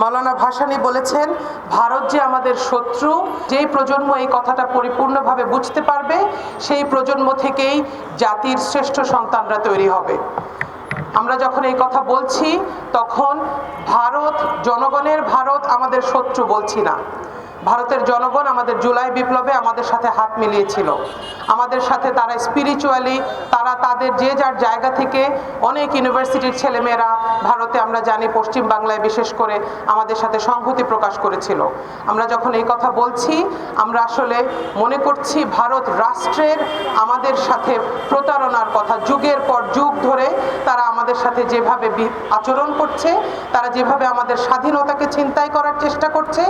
মাওলানা ভাসানী বলেছেন, ভারত যে আমাদের শত্রু, যেই প্রজন্ম এই কথাটা পরিপূর্ণভাবে বুঝতে পারবে সেই প্রজন্ম থেকেই জাতির শ্রেষ্ঠ সন্তানরা তৈরি হবে। আমরা যখন এই কথা বলছি তখন ভারত, জনগণের ভারত আমাদের শত্রু বলছি না। ভারতের জনগণ আমাদের জুলাই বিপ্লবে আমাদের সাথে হাত মিলিয়েছিল, আমাদের সাথে তারা স্পিরিচুয়ালি, তারা তাদের যে যার জায়গা থেকে, অনেক ইউনিভার্সিটির ছেলেমেয়েরা ভারতে আমরা জানি পশ্চিম বাংলায় বিশেষ করে আমাদের সাথে সংহতি প্রকাশ করেছিল। আমরা যখন এই কথা বলছি আমরা আসলে মনে করছি ভারত রাষ্ট্রের আমাদের সাথে প্রতারণার কথা, যুগের পর যুগ ধরে তারা আমাদের সাথে যেভাবে আচরণ করছে, তারা যেভাবে আমাদের স্বাধীনতাকে ছিনতাই করার চেষ্টা করছে।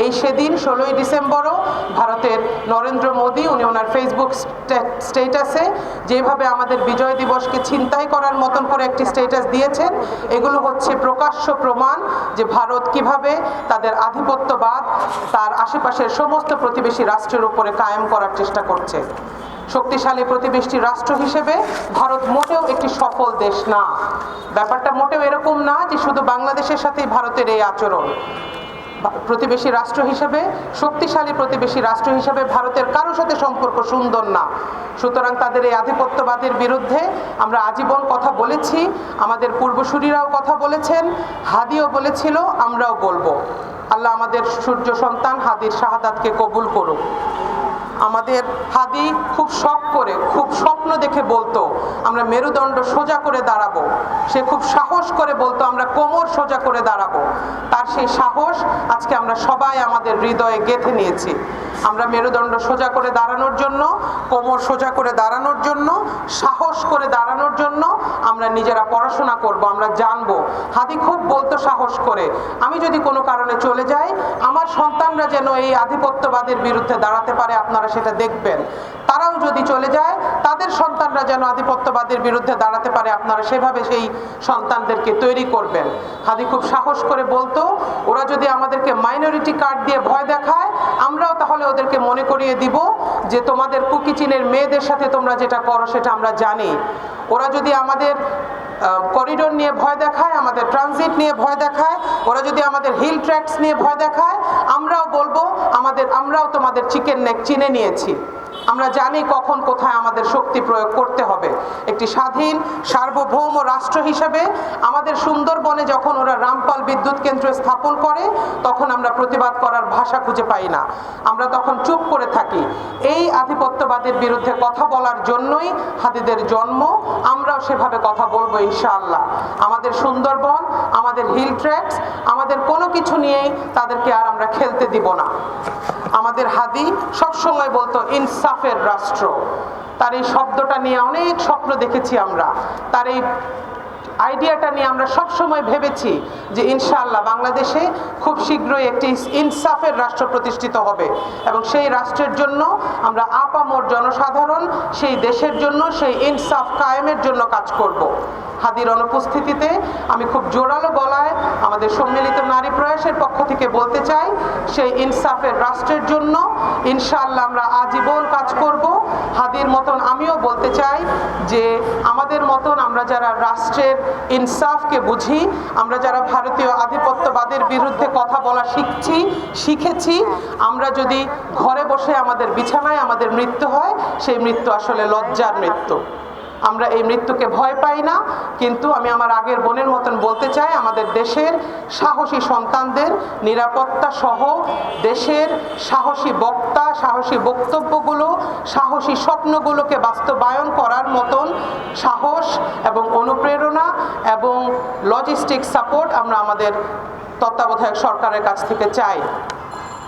এই সেদিন 16ই ডিসেম্বরও ভারতের নরেন্দ্র মোদী উনি ওনার ফেসবুক স্ট্যাটাসে যেভাবে আমাদের বিজয় দিবসকে ছিনতাই করার মতন করে একটি স্ট্যাটাস দিয়েছেন, এগুলো হচ্ছে প্রকাশ্য প্রমাণ যে ভারত কিভাবে তাদের আধিপত্যবাদ তার আশেপাশের সমস্ত প্রতিবেশী রাষ্ট্রের উপরে কায়েম করার চেষ্টা করছে। শক্তিশালী প্রতিবেশী রাষ্ট্র হিসেবে ভারত মোটেও একটি সফল দেশ না। ব্যাপারটা মোটেও এরকম না যে শুধু বাংলাদেশের সাথেই ভারতের এই আচরণ। প্রতিবেশী রাষ্ট্র হিসেবে, শক্তিশালী প্রতিবেশী রাষ্ট্র হিসেবে ভারতের কারোর সাথে সম্পর্ক সুন্দর না। সুতরাং তাদের এই আধিপত্যবাদের বিরুদ্ধে আমরা আজীবন কথা বলেছি, আমাদের পূর্বসূরীরাও কথা বলেছেন, হাদিও বলেছিল, আমরাও বলবো। আল্লাহ আমাদের সূর্য সন্তান হাদির শাহাদাতকে কবুল করুক। আমাদের হাদি খুব শখ করে, খুব স্বপ্ন দেখে বলতো আমরা মেরুদণ্ড সোজা করে দাঁড়াবো। সে খুব সাহস করে বলতো আমরা কোমর সোজা করে দাঁড়াবো। তার সেই সাহস আজকে আমরা সবাই আমাদের হৃদয়ে গেঁথে নিয়েছি। আমরা মেরুদণ্ড সোজা করে দাঁড়ানোর জন্য, কোমর সোজা করে দাঁড়ানোর জন্য, সাহস করে দাঁড়ানোর জন্য আমরা নিজেরা পড়াশোনা করব, আমরা জানবো। হাদি খুব বলতো সাহস করে, আমি যদি কোনো কারণে চলে যাই আমার সন্তানরা যেন এই আধিপত্যবাদের বিরুদ্ধে দাঁড়াতে পারে, আপনারা সেটা দেখবেন। তারাও যদি চলে যায় তাদের সন্তানরা যেন আধিপত্যবাদের বিরুদ্ধে দাঁড়াতে পারে, আপনারা সেভাবে সেই সন্তানদেরকে তৈরি করবেন। হাদি খুব সাহস করে বলতো ওরা যদি আমাদেরকে মাইনরিটি কার্ড দিয়ে ভয় দেখায়, আমরাও তাহলে ওদেরকে মনে করিয়ে দিব যে তোমাদের কুকিচিনের মেয়েদের সাথে তোমরা যেটা করো সেটা আমরা জানি। ওরা যদি আমাদের করিডোর নিয়ে ভয় দেখায়, আমাদের ট্রানজিট নিয়ে ভয় দেখায়, ওরা যদি আমাদের হিল ট্র্যাক্স নিয়ে ভয় দেখায়, আমরাও বলবো আমরাও তোমাদের চিকেন নেক চিনে নিয়েছি। আমরা জানি কখন কোথায় আমাদের শক্তি প্রয়োগ করতে হবে। একটি স্বাধীন সার্বভৌম রাষ্ট্র হিসেবে আমাদের সুন্দরবনে যখন ওরা রামপাল বিদ্যুৎ কেন্দ্র স্থাপন করে তখন আমরা প্রতিবাদ করার ভাষা খুঁজে পাই না, আমরা তখন চুপ করে থাকি। এই আধিপত্যবাদের বিরুদ্ধে কথা বলার জন্যই হাদিদের জন্ম। আমরাও সেভাবে কথা বলবো ইনশাআল্লাহ। আমাদের সুন্দরবন, আমাদের হিল ট্র্যাক্স, আমাদের কোনো কিছু নিয়েই তাদেরকে আর আমরা খেলতে দিব না। আমাদের হাদি সবসময় বলতো ইনসাফের রাষ্ট্র। তার এই শব্দটা নিয়ে অনেক স্বপ্ন দেখেছি আমরা, তার এই আইডিয়াটা নিয়ে আমরা সবসময় ভেবেছি যে ইনশাআল্লাহ বাংলাদেশে খুব শীঘ্রই একটি ইনসাফের রাষ্ট্র প্রতিষ্ঠিত হবে এবং সেই রাষ্ট্রের জন্য আমরা আপামর জনসাধারণ সেই দেশের জন্য, সেই ইনসাফ কায়েমের জন্য কাজ করব। হাদির অনুপস্থিতিতে আমি খুব জোরালো গলায় আমাদের সম্মিলিত নারী প্রয়াসের পক্ষ থেকে বলতে চাই, সেই ইনসাফের রাষ্ট্রের জন্য ইনশাআল্লাহ আমরা আজীবন কাজ করব। হাদির মতন আমিও বলতে চাই যে আমাদের মতন আমরা যারা রাষ্ট্রের ইনসাফকে বুঝি, আমরা যারা ভারতীয় আধিপত্যবাদের বিরুদ্ধে কথা বলা শিখেছি, আমরা যদি ঘরে বসে আমাদের বিছানায় আমাদের মৃত্যু হয়, সেই মৃত্যু আসলে লজ্জার মৃত্যু। আমরা এই মৃত্যুকে ভয় পাই না, কিন্তু আমি আমার আগের বোনের মতন বলতে চাই আমাদের দেশের সাহসী সন্তানদের নিরাপত্তা সহ দেশের সাহসী বক্তা, সাহসী বক্তব্যগুলো, সাহসী স্বপ্নগুলোকে বাস্তবায়ন করার মতন সাহস এবং অনুপ্রেরণা এবং লজিস্টিক সাপোর্ট আমরা আমাদের তত্ত্বাবধায়ক সরকারের কাছ থেকে চাই।